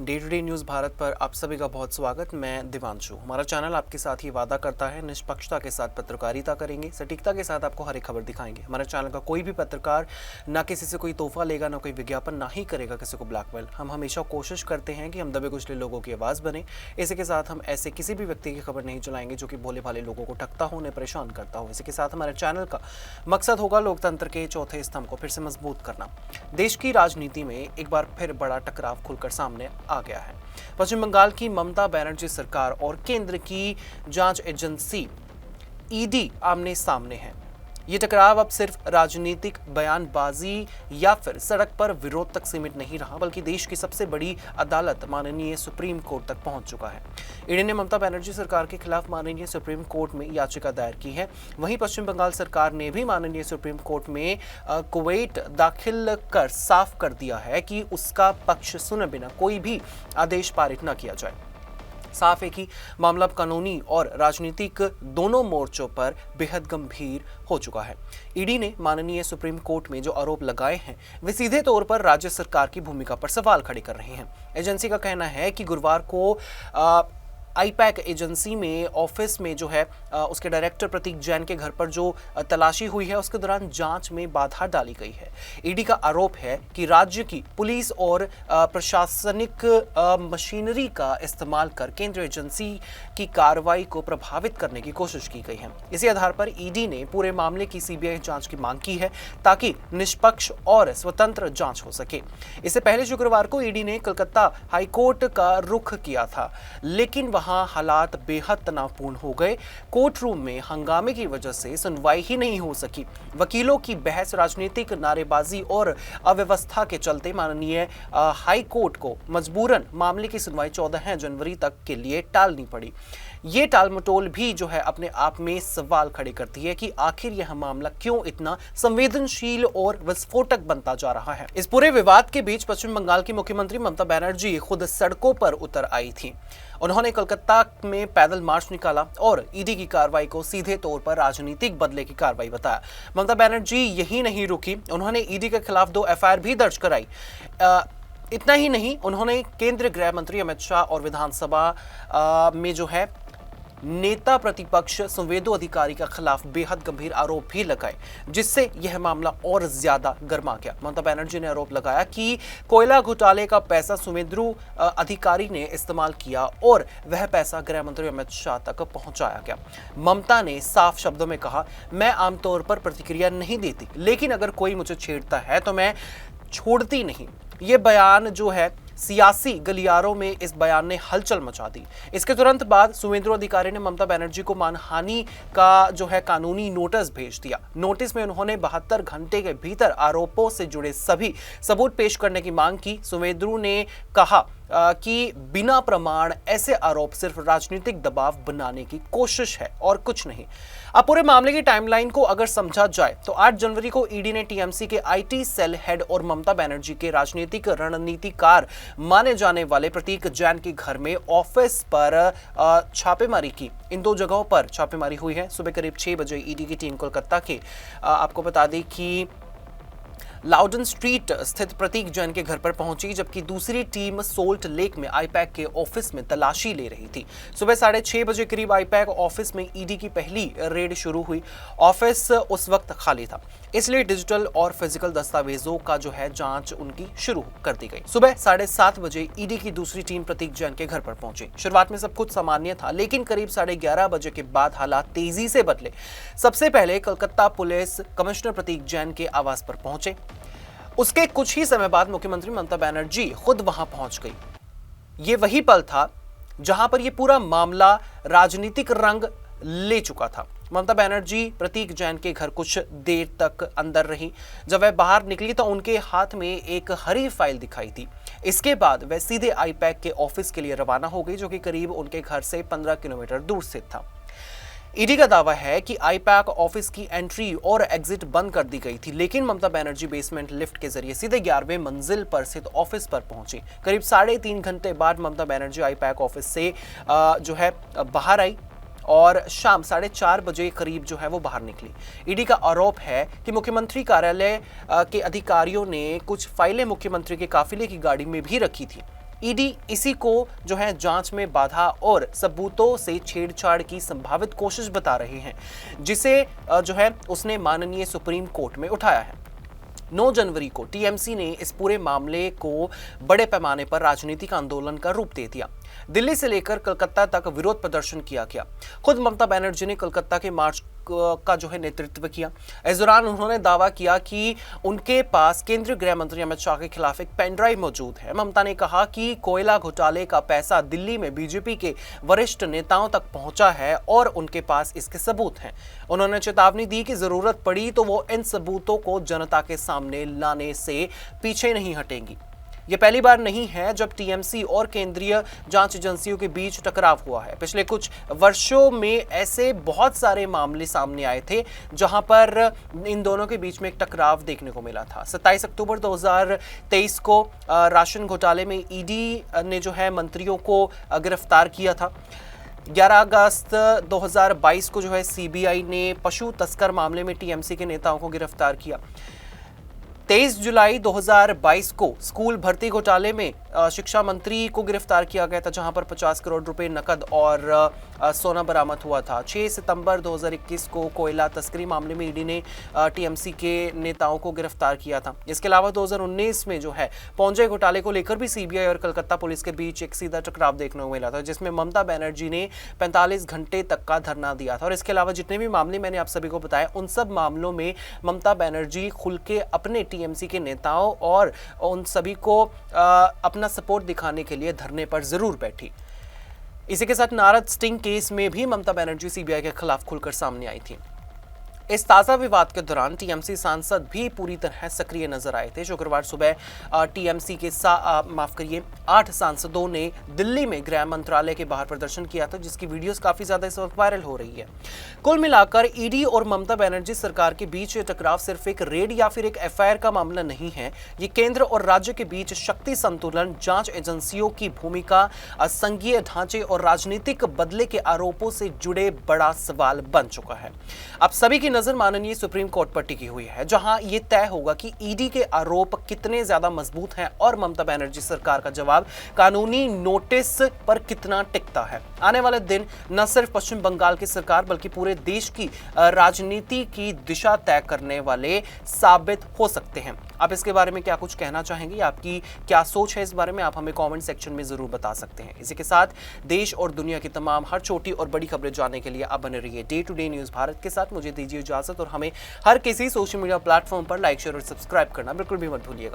Day to Day News Bharat पर आप सभी का बहुत स्वागत। मैं दिवांशु। हमारा चैनल आपके साथ ही वादा करता है निष्पक्षता के साथ पत्रकारिता करेंगे, सटीकता के साथ आपको हर एक खबर दिखाएंगे। हमारे चैनल का कोई भी पत्रकार ना किसी से कोई तोहफा लेगा, ना कोई विज्ञापन, ना ही करेगा किसी को ब्लैकमेल। हम हमेशा कोशिश करते हैं कि हम दबे कुचले लोगों की आवाज़ बने। इसी के साथ हम ऐसे किसी भी व्यक्ति की खबर नहीं चलाएंगे जो कि भोले भाले लोगों को ठगता हो, उन्हें परेशान करता हो। इसी के साथ हमारे चैनल का मकसद होगा लोकतंत्र के चौथे स्तंभ को फिर से मजबूत करना। देश की राजनीति में एक बार फिर बड़ा टकराव खुलकर सामने आ गया है। पश्चिम बंगाल की ममता बनर्जी सरकार और केंद्र की जांच एजेंसी ईडी आमने सामने है। ये टकराव अब सिर्फ राजनीतिक बयानबाजी या फिर सड़क पर विरोध तक सीमित नहीं रहा, बल्कि देश की सबसे बड़ी अदालत माननीय सुप्रीम कोर्ट तक पहुंच चुका है। ईडी ने ममता बनर्जी सरकार के खिलाफ माननीय सुप्रीम कोर्ट में याचिका दायर की है। वहीं पश्चिम बंगाल सरकार ने भी माननीय सुप्रीम कोर्ट में कुवैत दाखिल कर साफ कर दिया है कि उसका पक्ष सुने बिना कोई भी आदेश पारित न किया जाए। साफ है कि मामला कानूनी और राजनीतिक दोनों मोर्चों पर बेहद गंभीर हो चुका है। ईडी ने माननीय सुप्रीम कोर्ट में जो आरोप लगाए हैं वे सीधे तौर पर राज्य सरकार की भूमिका पर सवाल खड़े कर रहे हैं। एजेंसी का कहना है कि गुरुवार को आईपैक एजेंसी में ऑफिस में जो है उसके डायरेक्टर प्रतीक जैन के घर पर जो तलाशी हुई है उसके दौरान जांच में बाधा डाली गई है। ईडी का आरोप है कि राज्य की पुलिस और प्रशासनिक मशीनरी का इस्तेमाल कर केंद्रीय एजेंसी की कार्रवाई को प्रभावित करने की कोशिश की गई है। इसी आधार पर ईडी ने पूरे मामले की सीबीआई जांच की मांग की है ताकि निष्पक्ष और स्वतंत्र जांच हो सके। इससे पहले शुक्रवार को ईडी ने कलकत्ता हाईकोर्ट का रुख किया था, लेकिन वहां हालात बेहद तनावपूर्ण हो गए। कोर्ट रूम में हंगामे की वजह से सुनवाई ही नहीं हो सकी। वकीलों की बहस, राजनीतिक नारेबाजी और अव्यवस्था के चलते माननीय हाई कोर्ट को मजबूरन मामले की सुनवाई 14 जनवरी तक के लिए टालनी पड़ी। ये टालमटोल भी जो है अपने आप में सवाल खड़े करती है कि आखिर यह मामला क्यों इतना संवेदनशील और विस्फोटक बनता जा रहा है। इस पूरे विवाद के बीच पश्चिम बंगाल की मुख्यमंत्री ममता बनर्जी खुद सड़कों पर उतर आई थी। उन्होंने कोलकाता में पैदल मार्च निकाला और ईडी की कार्रवाई को सीधे तौर पर राजनीतिक बदले की कार्रवाई बताया। ममता बनर्जी यही नहीं रुकी, उन्होंने ईडी के खिलाफ 2 एफआईआर भी दर्ज कराई। इतना ही नहीं, उन्होंने केंद्रीय गृह मंत्री अमित शाह और विधानसभा में जो है नेता प्रतिपक्ष सुवेंदु अधिकारी के खिलाफ बेहद गंभीर आरोप भी लगाए, जिससे यह मामला और ज्यादा गर्मा गया। ममता बनर्जी ने आरोप लगाया कि कोयला घोटाले का पैसा सुवेंदु अधिकारी ने इस्तेमाल किया और वह पैसा गृह मंत्री अमित शाह तक पहुंचाया गया। ममता ने साफ शब्दों में कहा, मैं आमतौर पर प्रतिक्रिया नहीं देती, लेकिन अगर कोई मुझे छेड़ता है तो मैं छोड़ती नहीं। ये बयान जो है सियासी गलियारों में इस बयान ने हलचल मचा दी। इसके तुरंत बाद सुवेंदु अधिकारी ने ममता बनर्जी को मानहानि का जो है कानूनी नोटिस भेज दिया। नोटिस में उन्होंने 72 घंटे के भीतर आरोपों से जुड़े सभी सबूत पेश करने की मांग की। सुवेंदु ने कहा कि बिना प्रमाण ऐसे आरोप सिर्फ राजनीतिक दबाव बनाने की कोशिश है और कुछ नहीं। अब पूरे मामले की टाइमलाइन को अगर समझा जाए तो 8 जनवरी को ईडी ने टीएमसी के आईटी सेल हेड और ममता बनर्जी के राजनीतिक रणनीतिकार माने जाने वाले प्रतीक जैन के घर में ऑफिस पर छापेमारी की। इन 2 जगहों पर छापेमारी हुई है। सुबह करीब 6 बजे ईडी की टीम कोलकाता के आपको बता दें कि लाउडन स्ट्रीट स्थित प्रतीक जैन के घर पर पहुंची, जबकि दूसरी टीम सोल्ट लेक में आईपैक के ऑफिस में तलाशी ले रही थी। सुबह 6:30 बजे करीब आईपैक ऑफिस में ईडी की पहली रेड शुरू हुई। ऑफिस उस वक्त खाली था, इसलिए डिजिटल और फिजिकल दस्तावेजों का जो है जांच उनकी शुरू कर दी गई। सुबह 7:30 बजे ईडी की दूसरी टीम प्रतीक जैन के घर पर पहुंची। शुरुआत में सब कुछ सामान्य था, लेकिन करीब 11:30 बजे के बाद हालात तेजी से बदले। सबसे पहले कोलकाता पुलिस कमिश्नर प्रतीक जैन के आवास पर पहुंचे। उसके कुछ ही समय बाद मुख्यमंत्री ममता बनर्जी खुद वहां पहुंच गई। ये वही पल था जहां पर यह पूरा मामला राजनीतिक रंग ले चुका था। ममता बनर्जी प्रतीक जैन के घर कुछ देर तक अंदर रही। जब वह बाहर निकली तो उनके हाथ में एक हरी फाइल दिखाई थी। इसके बाद वह सीधे आईपैक के ऑफिस के लिए रवाना हो गई, जो कि करीब उनके घर से 15 किलोमीटर दूर स्थित था। ईडी का दावा है कि आईपैक ऑफिस की एंट्री और एग्जिट बंद कर दी गई थी, लेकिन ममता बनर्जी बेसमेंट लिफ्ट के जरिए सीधे 11वें मंजिल पर स्थित ऑफिस पर पहुंची। करीब 3.5 घंटे बाद ममता बनर्जी आईपैक ऑफिस से जो है बाहर आई और शाम 4:30 बजे करीब जो है वो बाहर निकली। ईडी का आरोप है कि मुख्यमंत्री कार्यालय के अधिकारियों ने कुछ फाइलें मुख्यमंत्री के काफिले की गाड़ी में भी रखी थी। ईडी इसी को जो है जांच में बाधा और सबूतों से छेड़छाड़ की संभावित कोशिश बता रहे हैं, जिसे जो है उसने माननीय सुप्रीम कोर्ट में उठाया है। 9 जनवरी को टीएमसी ने इस पूरे मामले को बड़े पैमाने पर राजनीतिक आंदोलन का रूप दे दिया। दिल्ली से लेकर कलकत्ता तक विरोध प्रदर्शन किया गया। खुद ममता बनर्जी ने कलकत्ता के मार्च का जो है नेतृत्व किया। इस दौरान उन्होंने दावा किया कि उनके पास केंद्रीय गृह मंत्री अमित शाह के खिलाफ एक पेन ड्राइव मौजूद है। ममता ने कहा कि कोयला घोटाले का पैसा दिल्ली में बीजेपी के वरिष्ठ नेताओं तक पहुंचा है और उनके पास इसके सबूत हैं। उन्होंने चेतावनी दी कि जरूरत पड़ी तो वो इन सबूतों को जनता के सामने लाने से पीछे नहीं हटेंगी। ये पहली बार नहीं है जब टीएमसी और केंद्रीय जांच एजेंसियों के बीच टकराव हुआ है। पिछले कुछ वर्षों में ऐसे बहुत सारे मामले सामने आए थे जहां पर इन दोनों के बीच में एक टकराव देखने को मिला था। 27 अक्टूबर 2023 को राशन घोटाले में ईडी ने जो है मंत्रियों को गिरफ्तार किया था। 11 अगस्त 2022 को जो है सीबीआई ने पशु तस्कर मामले में टीएमसी के नेताओं को गिरफ्तार किया। 23 जुलाई 2022 को स्कूल भर्ती घोटाले में शिक्षा मंत्री को गिरफ्तार किया गया था, जहां पर 50 करोड़ रुपए नकद और सोना बरामद हुआ था। 6 सितंबर 2021 को कोयला तस्करी मामले में ईडी ने टीएमसी के नेताओं को गिरफ्तार किया था। इसके अलावा 2019 में जो है पौंजे घोटाले को लेकर भी सीबीआई और कलकत्ता पुलिस के बीच एक सीधा टकराव देखने को मिला था, जिसमें ममता बनर्जी ने 45 घंटे तक का धरना दिया था। और इसके अलावा जितने भी मामले मैंने आप सभी को बताया, उन सब मामलों में ममता बनर्जी खुल के अपने टीएमसी के नेताओं और उन सभी को अपना सपोर्ट दिखाने के लिए धरने पर जरूर बैठी। इसी के साथ नारद स्टिंग केस में भी ममता बनर्जी सीबीआई के खिलाफ खुलकर सामने आई थी। इस ताजा विवाद के दौरान टीएमसी सांसद भी पूरी तरह सक्रिय नजर आए थे। शुक्रवार सुबह टीएमसी के 8 सांसदों ने दिल्ली में गृह मंत्रालय के बाहर प्रदर्शन किया था, जिसकी वीडियोस काफी ज्यादा इस वक्त वायरल हो रही है। कुल मिलाकर ईडी और ममता बनर्जी सरकार के बीच ये टकराव सिर्फ एक रेड या फिर एक एफआईआर का मामला नहीं है। ये केंद्र और राज्य के बीच शक्ति संतुलन, जांच एजेंसियों की भूमिका, संघीय ढांचे और राजनीतिक बदले के आरोपों से जुड़े बड़ा सवाल बन चुका है। अब सभी की नजर माननीय सुप्रीम कोर्ट पर टिकी हुई है, जहां यह तय होगा कि ईडी के आरोप कितने ज्यादा मजबूत हैं और ममता बनर्जी सरकार का जवाब कानूनी नोटिस पर कितना टिकता है। आने वाले दिन न सिर्फ पश्चिम बंगाल की सरकार बल्कि पूरे देश की राजनीति की दिशा तय करने वाले साबित हो सकते हैं। आप इसके बारे में क्या कुछ कहना चाहेंगे? आपकी क्या सोच है इस बारे में? आप हमें कमेंट सेक्शन में जरूर बता सकते हैं। इसी के साथ देश और दुनिया की तमाम हर छोटी और बड़ी खबरें जानने के लिए आप बने रहिए Day to Day News Bharat के साथ। मुझे दीजिए इजाजत और हमें हर किसी सोशल मीडिया प्लेटफॉर्म पर लाइक, शेयर और सब्सक्राइब करना बिल्कुल भी मत भूलिएगा।